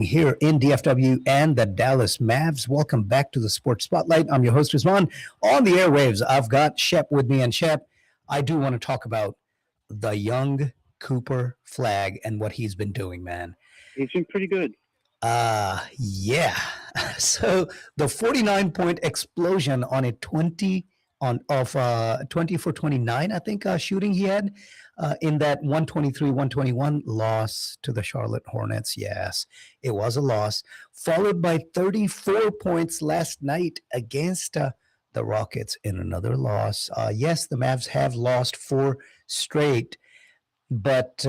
here in DFW and the Dallas Mavs. Welcome back to the Sports Spotlight. I'm your host, Rizwan. On the airwaves, I've got Shep with me. And Shep, I do want to talk about the young Cooper Flag and what he's been doing, man. He's been pretty good. Yeah. So the 49-point explosion on a 20 for 29, I think, shooting he had in that 123-121 loss to the Charlotte Hornets. Yes, it was a loss, followed by 34 points last night against the Rockets in another loss. Yes, the Mavs have lost 4 straight, but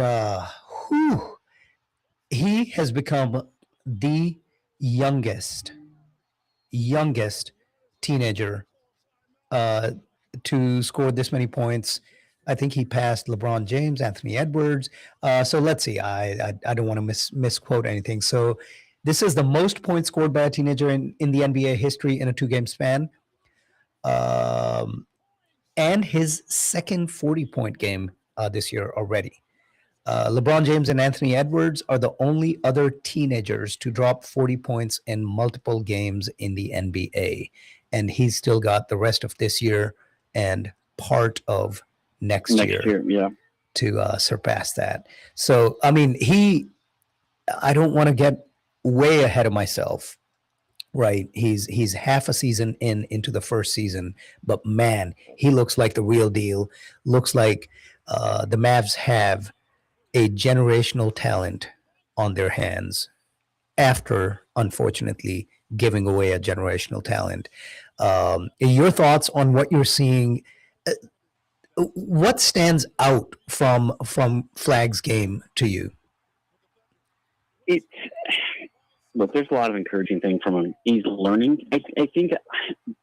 he has become the youngest teenager to score this many points. I think he passed LeBron James, Anthony Edwards. So let's see. I don't want to misquote anything. So this is the most points scored by a teenager in the NBA history in a 2-game span. And his second 40-point game this year already. LeBron James and Anthony Edwards are the only other teenagers to drop 40 points in multiple games in the NBA. And he's still got the rest of this year and part of next year yeah, to surpass that. So, I mean, I don't want to get way ahead of myself, right? He's half a season into the first season, but man, he looks like the real deal. Looks like the Mavs have a generational talent on their hands after, unfortunately, giving away a generational talent. Your thoughts on what you're seeing? What stands out from Flag's game to you? Look, there's a lot of encouraging things from him. He's learning. I think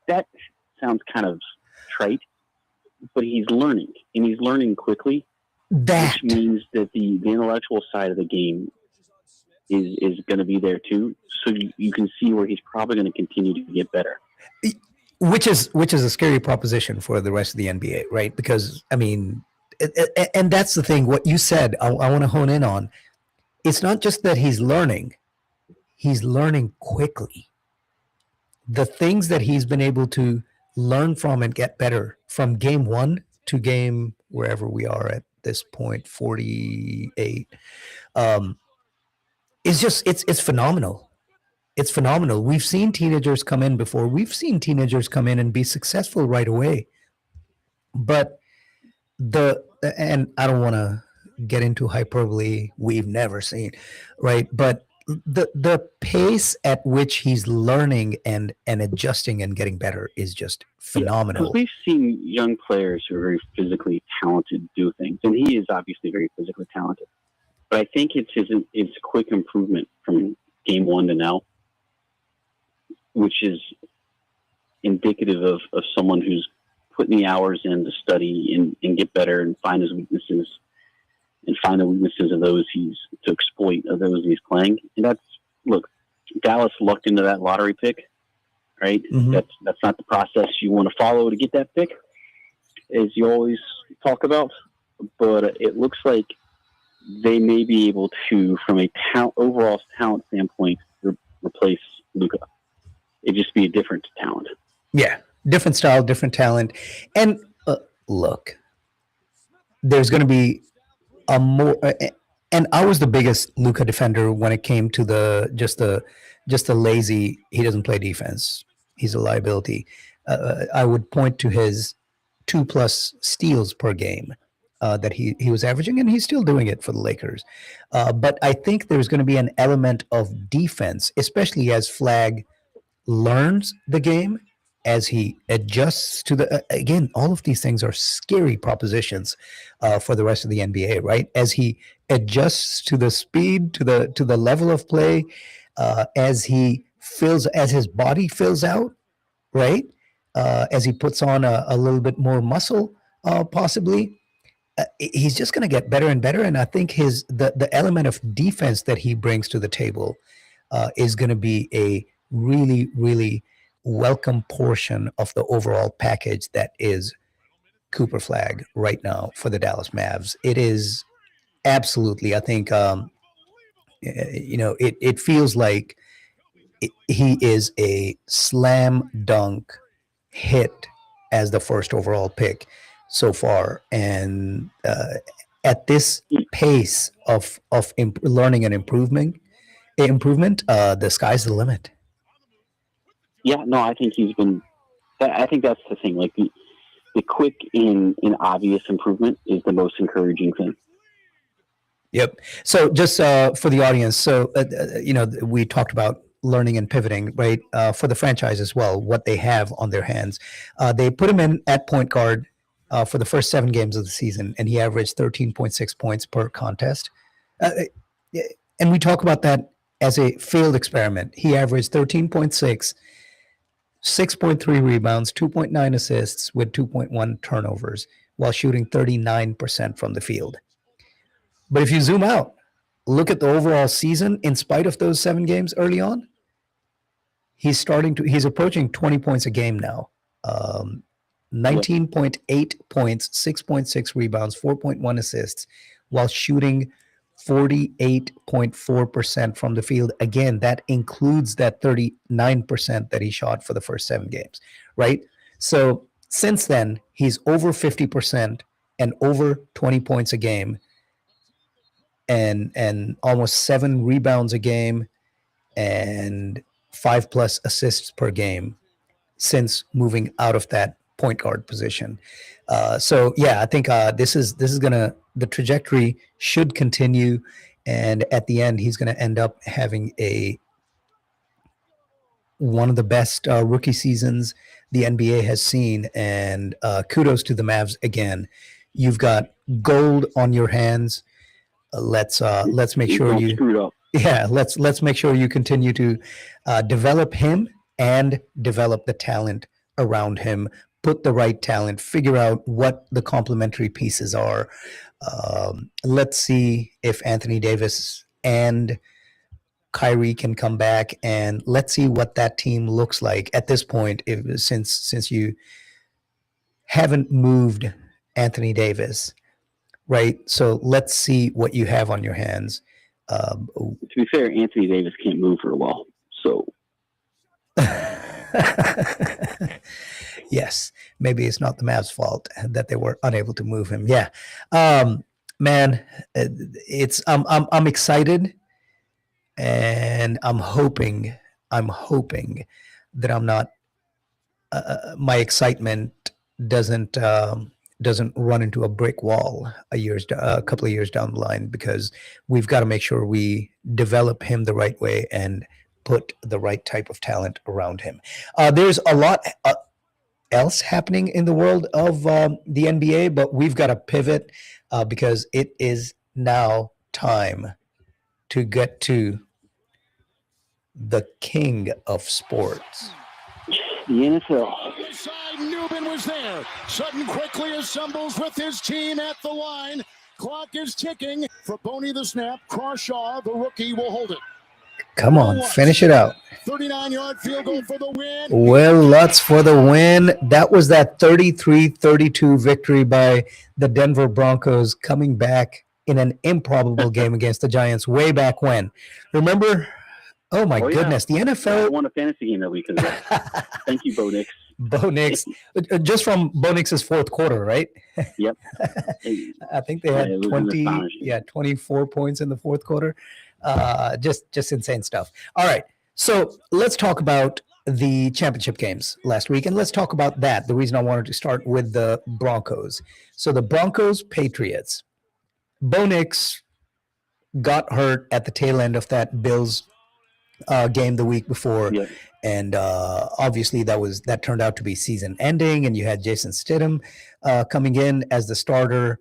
that sounds kind of trite, but he's learning, and he's learning quickly. Which means that the intellectual side of the game is going to be there too. So you can see where he's probably going to continue to get better. Which is a scary proposition for the rest of the NBA, right? Because, I mean, and that's the thing, what you said, I want to hone in on. It's not just that he's learning quickly. The things that he's been able to learn from and get better from game 1 to game wherever we are at this point, 48, it's phenomenal. It's phenomenal. We've seen teenagers come in before. We've seen teenagers come in and be successful right away. But and I don't want to get into hyperbole we've never seen, right? But the pace at which he's learning and adjusting and getting better is just phenomenal. Yeah, we've seen young players who are very physically talented do things, and he is obviously very physically talented. But I think it's a quick improvement from game 1 to now, which is indicative of someone who's putting the hours in to study and get better and find his weaknesses and find the weaknesses of those to exploit of those he's playing. And look, Dallas lucked into that lottery pick, right? Mm-hmm. That's not the process you want to follow to get that pick, as you always talk about. But it looks like they may be able to, from a overall talent standpoint, replace Luka. It'd just be a different talent. Yeah, different style, different talent. And look, there's going to be a more and I was the biggest Luka defender when it came to just the lazy, he doesn't play defense, he's a liability. I would point to his 2+ steals per game that he was averaging, and he's still doing it for the Lakers. But I think there's going to be an element of defense, especially as Flag learns the game, as he adjusts to again, all of these things are scary propositions for the rest of the NBA, right? As he adjusts to the speed, to the level of play, as his body fills out, right? As he puts on a little bit more muscle, possibly, he's just going to get better and better. And I think the element of defense that he brings to the table is going to be a really, really welcome portion of the overall package that is Cooper Flag right now for the Dallas Mavs. It is absolutely, I think, It feels like he is a slam dunk hit as the first overall pick so far, and at this pace of learning and improvement, the sky's the limit. Yeah, no, I think he's been. I think that's the thing. Like the quick and obvious improvement is the most encouraging thing. Yep. So just for the audience, so we talked about learning and pivoting, right? For the franchise as well, what they have on their hands. They put him in at point guard for the first 7 games of the season, and he averaged 13.6 points per contest. And we talk about that as a failed experiment. He averaged 13.6, 6.3 rebounds, 2.9 assists with 2.1 turnovers while shooting 39% from the field. But if you zoom out, look at the overall season, in spite of those 7 games early on, he's approaching 20 points a game now. 19.8 points, 6.6 rebounds, 4.1 assists, while shooting 48.4% from the field. Again, that includes that 39% that he shot for the first 7 games, right? So since then, he's over 50% and over 20 points a game, and almost 7 rebounds a game and 5+ assists per game since moving out of that point guard position. So yeah, I think this is the trajectory should continue, and at the end, he's going to end up having one of the best rookie seasons the NBA has seen. And kudos to the Mavs again. You've got gold on your hands. Let's make sure let's make sure you continue to develop him and develop the talent around him. Put the right talent, figure out what the complementary pieces are. Let's see if Anthony Davis and Kyrie can come back, and let's see what that team looks like at this point. Since you haven't moved Anthony Davis, right? So let's see what you have on your hands. To be fair, Anthony Davis can't move for a while, so. Yes, maybe it's not the Mavs' fault that they were unable to move him. Yeah, man, I'm excited, and I'm hoping that I'm not my excitement doesn't run into a brick wall a couple of years down the line, because we've got to make sure we develop him the right way and put the right type of talent around him. There's a lot else happening in the world of the NBA, but we've got to pivot because it is now time to get to the king of sports. The NFL. Newman was there. Sutton quickly assembles with his team at the line. Clock is ticking. For Boney the snap. Crawshaw, the rookie, will hold it. Come on, finish it out. 39-yard field goal for the win. Will Lutz for the win. That was that 33-32 victory by the Denver Broncos, coming back in an improbable game against the Giants way back when. Remember? Oh, my goodness. Yeah. The NFL. I won a fantasy game that week. Thank you, Bo Nix. Bo Nix. Just from Bo Nix's fourth quarter, right? Yep. I think they had 24 points in the fourth quarter. Just insane stuff. All right. So let's talk about the championship games last week, and let's talk about that. The reason I wanted to start with the Broncos. So the Broncos Patriots. Bo Nix got hurt at the tail end of that Bills game the week before. Yeah. And obviously that turned out to be season ending, and you had Jason Stidham coming in as the starter.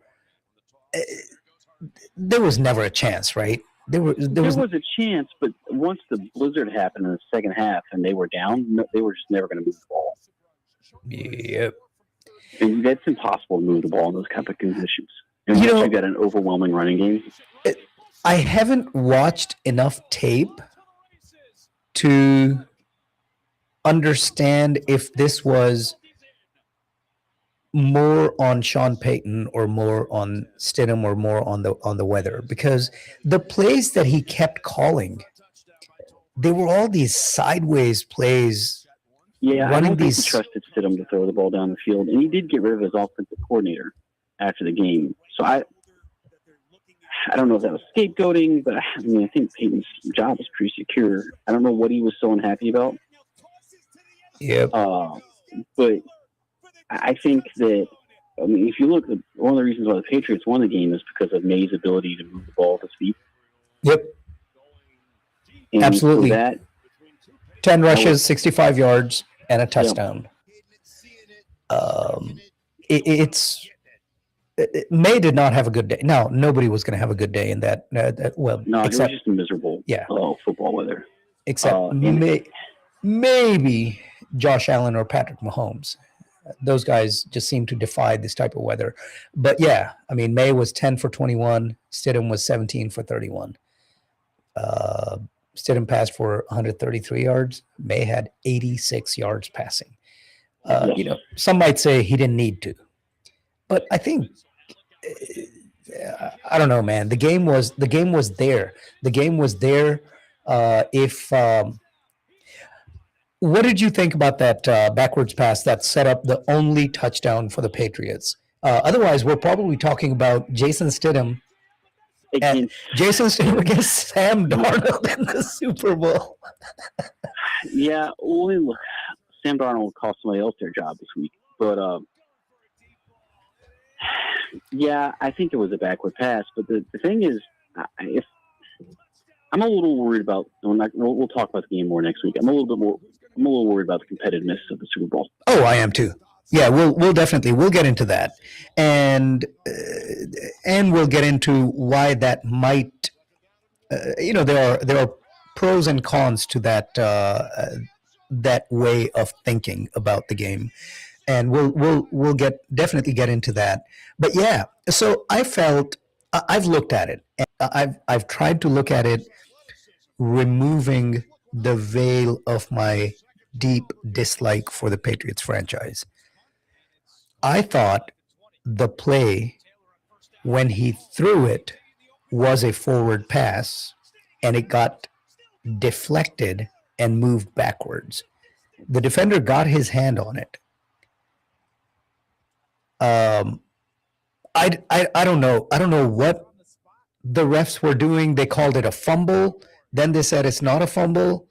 There was never a chance, right? There was a chance, but once the blizzard happened in the second half and they were down, they were just never going to move the ball. Yep. And that's impossible to move the ball in those type of conditions. And you got an overwhelming running game. I haven't watched enough tape to understand if this was more on Sean Payton or more on Stidham or more on the weather, because the plays that he kept calling, they were all these sideways plays. Yeah, I running don't think he these. trusted Stidham to throw the ball down the field, and he did get rid of his offensive coordinator after the game. So I don't know if that was scapegoating, but I mean, I think Peyton's job is pretty secure. I don't know what he was so unhappy about. Yep. But I think that, I mean, if you look, one of the reasons why the Patriots won the game is because of May's ability to move the ball with his feet. Yep. And absolutely. That, 10 rushes, 65 yards, and a touchdown. May did not have a good day. No, nobody was going to have a good day in that. Well, no, except, it was just miserable. Football weather. Except maybe Josh Allen or Patrick Mahomes. Those guys just seem to defy this type of weather. But yeah, I mean, May was 10 for 21. Stidham was 17 for 31. Stidham passed for 133 yards. May had 86 yards passing. You know, some might say he didn't need to, but I think I don't know, man. The game was there. The game was there. What did you think about that backwards pass that set up the only touchdown for the Patriots? Otherwise, we're probably talking about Jason Stidham against Sam Darnold in the Super Bowl. Yeah, well, Sam Darnold will cost somebody else their job this week. But, yeah, I think it was a backward pass. But the thing is, I'm a little worried about, we'll talk about the game more next week. I'm a little worried about the competitiveness of the Super Bowl. Oh, I am too. Yeah, we'll definitely get into that, and we'll get into why that might. There are pros and cons to that that way of thinking about the game, and we'll definitely get into that. But yeah, so I've looked at it, and I've tried to look at it, removing the veil of my deep dislike for the Patriots franchise. I thought the play when he threw it was a forward pass and it got deflected and moved backwards. The defender got his hand on it. I don't know. I don't know what the refs were doing. They called it a fumble. Then they said it's not a fumble.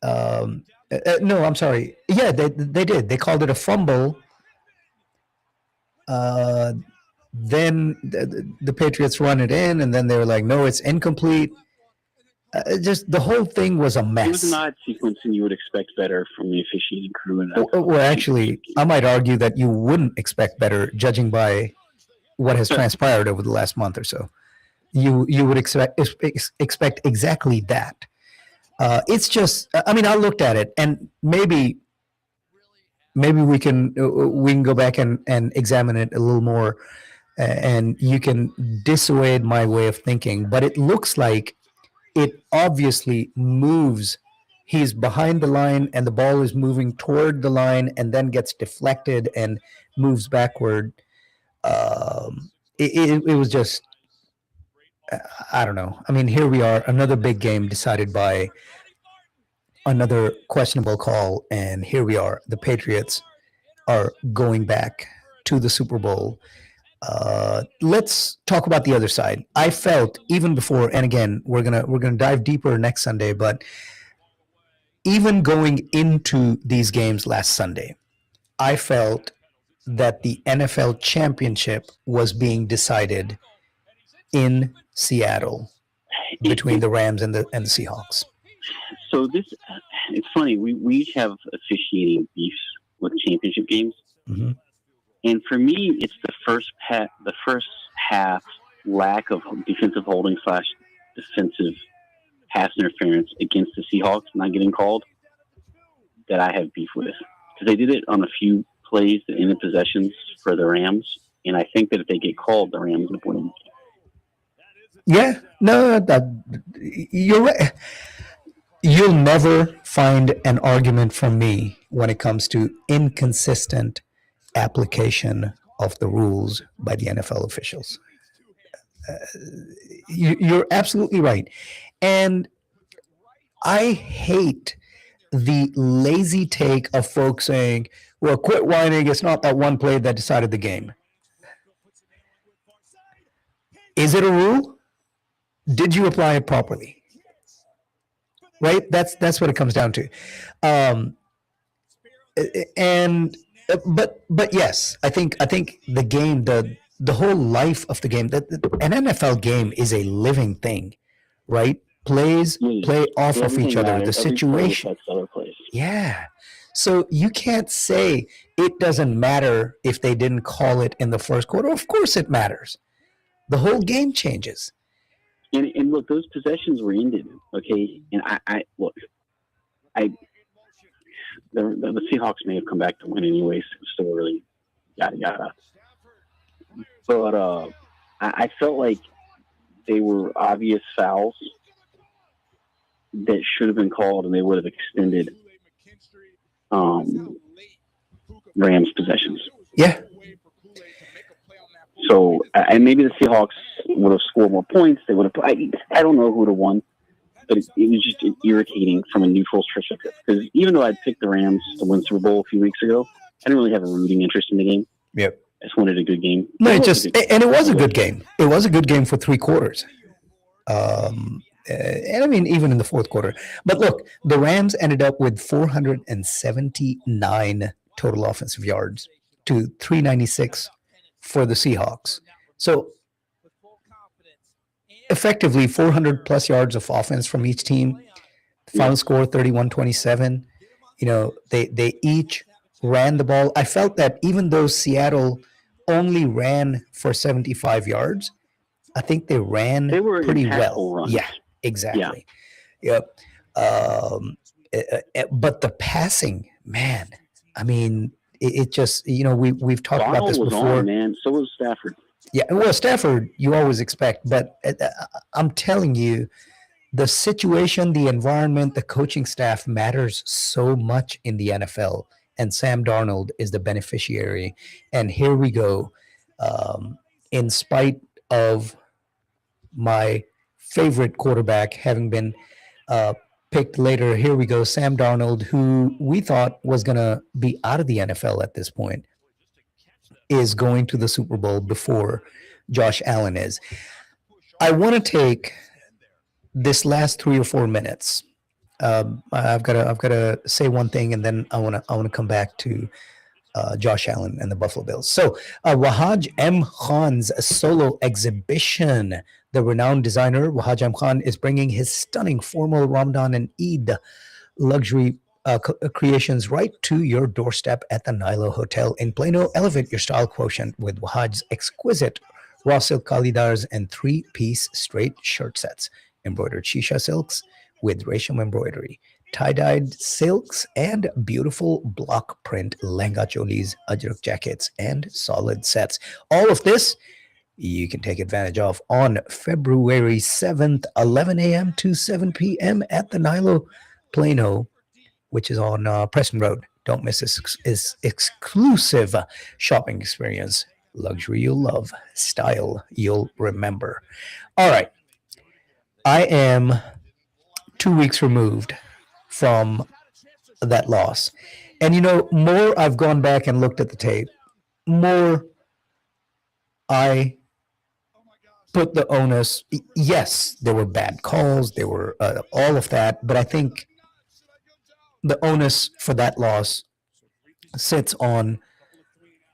No, I'm sorry. Yeah, they did. They called it a fumble. Then the Patriots run it in, and then they were like, no, it's incomplete. Just the whole thing was a mess. It was an odd sequence, and you would expect better from the officiating crew. Well, actually, I might argue that you wouldn't expect better, judging by what has transpired over the last month or so. You would expect exactly that. It's just, I mean, I looked at it, and maybe we can go back and examine it a little more, and you can dissuade my way of thinking. But it looks like it obviously moves. He's behind the line, and the ball is moving toward the line, and then gets deflected and moves backward. It was just, I don't know. I mean, here we are, another big game decided by another questionable call, and here we are. The Patriots are going back to the Super Bowl. Let's talk about the other side. I felt even before, and again, we're gonna dive deeper next Sunday, but even going into these games last Sunday, I felt that the NFL championship was being decided in Seattle between the Rams and the Seahawks. So it's funny. We each have officiating beefs with championship games, and for me, it's the first half lack of defensive holding / defensive pass interference against the Seahawks not getting called that I have beef with, because they did it on a few plays that ended possessions for the Rams, and I think that if they get called, the Rams would win. Yeah, no, you're right. You'll never find an argument from me when it comes to inconsistent application of the rules by the NFL officials. You're absolutely right. And I hate the lazy take of folks saying, well, quit whining. It's not that one play that decided the game. Is it a rule? Did you apply it properly? Right? That's what it comes down to. And but yes, I think the game, the whole life of the game, that an NFL game is a living thing, right? Plays play off of each other. The situation. Yeah. So you can't say it doesn't matter if they didn't call it in the first quarter. Of course it matters. The whole game changes. And look, those possessions were ended, okay? And I look, the Seahawks may have come back to win anyways. It was still really yada yada. But I felt like they were obvious fouls that should have been called, and they would have extended Rams possessions. Yeah. So, and maybe the Seahawks would have scored more points. They would have. I don't know who would have won, but it was just irritating from a neutral perspective. Because even though I'd picked the Rams to win Super Bowl a few weeks ago, I didn't really have a rooting interest in the game. Yep. I just wanted a good game. No, it was a good game. It was a good game for 3 quarters. And I mean, even in the fourth quarter. But look, the Rams ended up with 479 total offensive yards to 396 for the Seahawks. So effectively 400 plus yards of offense from each team. Final score 31-27. You know, they each ran the ball. I felt that even though Seattle only ran for 75 yards, I think they ran pretty well. Runs. Yeah, exactly. Yeah. Yep. But the passing, man, I mean, it just, you know, we've talked about this before. Man, so was Stafford. Yeah, well, Stafford, you always expect, but I'm telling you, the situation, the environment, the coaching staff matters so much in the NFL, and Sam Darnold is the beneficiary. And here we go. In spite of my favorite quarterback having been picked later, here we go. Sam Darnold, who we thought was going to be out of the NFL at this point, is going to the Super Bowl before Josh Allen is. I want to take this last 3 or 4 minutes. I've got to say one thing, and then I want to come back to Josh Allen and the Buffalo Bills. So Wahaj M. Khan's solo exhibition. The renowned designer Wahaj M. Khan is bringing his stunning formal Ramadan and Eid luxury creations right to your doorstep at the Nilo Hotel in Plano. Elevate your style quotient with Wahaj's exquisite raw silk kalidars and 3-piece straight shirt sets, embroidered shisha silks with Resham embroidery, tie-dyed silks, and beautiful block print lenga cholis, ajrak jackets, and solid sets. All of this you can take advantage of on February 7th, 11 a.m. to 7 p.m. at the Nilo Plano, which is on Preston Road. Don't miss this exclusive shopping experience. Luxury you'll love, style you'll remember. All right. I am 2 weeks removed from that loss. And, you know, more I've gone back and looked at the tape, more I put the onus. Yes, there were bad calls. There were all of that. But I think the onus for that loss sits on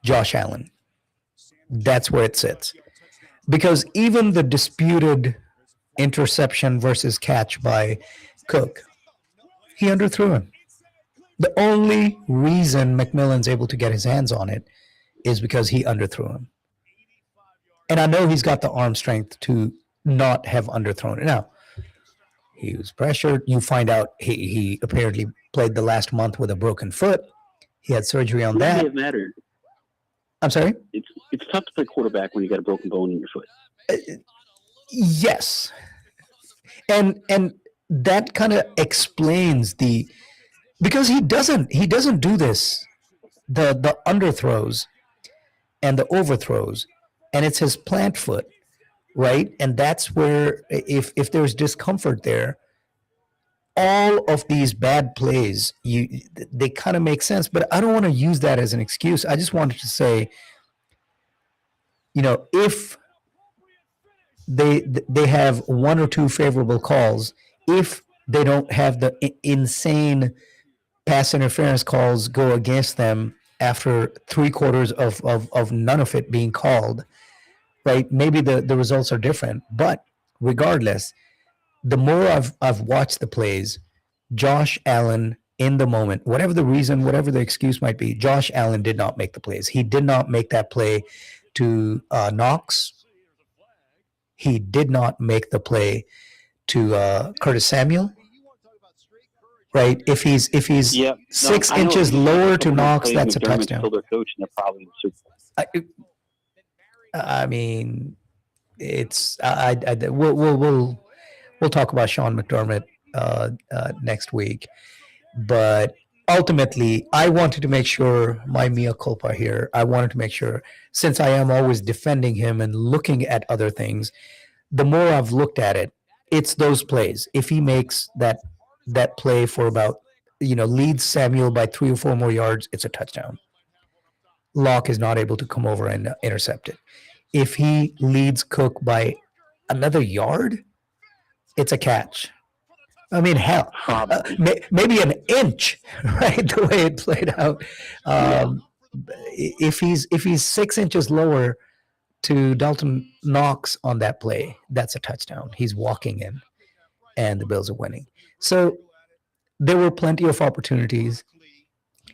Josh Allen. That's where it sits. Because even the disputed interception versus catch by Cook, he underthrew him. The only reason McMillan's able to get his hands on it is because he underthrew him. And I know he's got the arm strength to not have underthrown it. Now, he was pressured. You find out he apparently played the last month with a broken foot. He had surgery on that. It mattered. I'm sorry? It's tough to play quarterback when you got a broken bone in your foot. Yes. And that kind of explains because he doesn't do this, the underthrows and the overthrows, and it's his plant foot, right? And that's where if there's discomfort there, all of these bad plays, they kind of make sense. But I don't want to use that as an excuse. I just wanted to say, if they have one or two favorable calls, if they don't have the insane pass interference calls go against them after 3/4 of none of it being called, right? Maybe the results are different. But regardless, the more I've watched the plays, Josh Allen in the moment, whatever the reason, whatever the excuse might be, Josh Allen did not make the plays. He did not make that play to Knox. He did not make the play to Curtis Samuel. Right? If he's 6 inches lower to Knox, that's a touchdown. I mean, it's we'll talk about Sean McDermott next week, but ultimately, I wanted to make sure my mea culpa here. I wanted to make sure, since I am always defending him and looking at other things, the more I've looked at it, it's those plays. If he makes that play for about, leads Samuel by 3 or 4 more yards, it's a touchdown. Locke is not able to come over and intercept it. If he leads Cook by another yard, it's a catch. I mean, hell, maybe an inch, right? The way it played out. If he's 6 inches lower to Dalton Knox on that play, that's a touchdown. He's walking in, and the Bills are winning. So there were plenty of opportunities,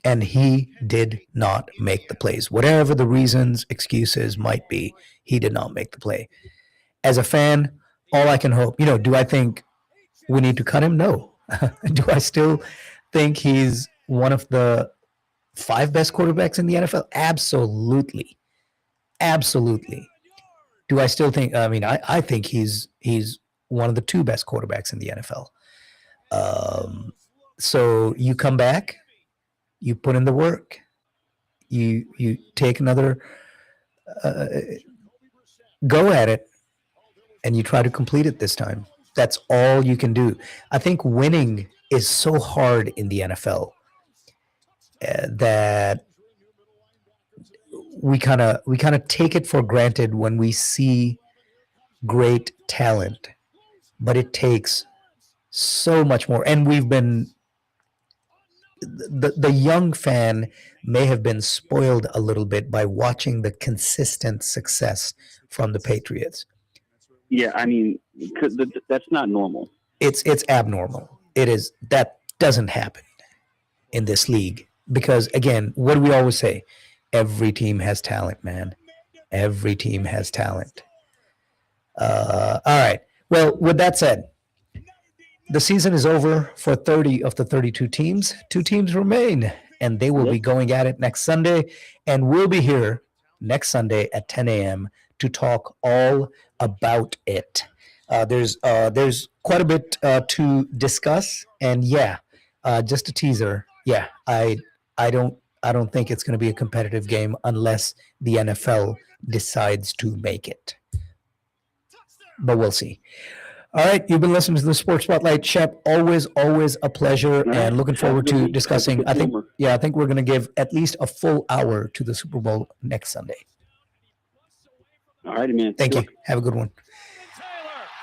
and he did not make the plays. Whatever the reasons, excuses might be, he did not make the play. As a fan, all I can hope, do I think we need to cut him? No. Do I still think he's one of the 5 best quarterbacks in the NFL? Absolutely. Absolutely. Do I still think, I think he's one of the 2 best quarterbacks in the NFL. So you come back, you put in the work, you take another go at it, and you try to complete it this time. That's all you can do. I think winning is so hard in the NFL that we kind of take it for granted when we see great talent, but it takes so much more. And we've been the young fan may have been spoiled a little bit by watching the consistent success from the Patriots. Yeah, I mean, that's not normal. It's abnormal. It is. That doesn't happen in this league because, again, what do we always say? Every team has talent, man. Every team has talent. All right. Well, with that said, the season is over for 30 of the 32 teams. 2 teams remain, and they will be going at it next Sunday. And we'll be here next Sunday at 10 a.m. to talk all about it. There's quite a bit to discuss, and just a teaser. Yeah, I don't think it's going to be a competitive game unless the NFL decides to make it. But we'll see. All right, you've been listening to the Sports Spotlight. Shep, always a pleasure, and looking forward to discussing. I think we're going to give at least a full hour to the Super Bowl next Sunday. All righty, man. Thank you. Have a good one.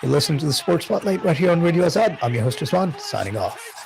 You're listening to the Sports Spotlight right here on Radio Azad. I'm your host, Azad, signing off.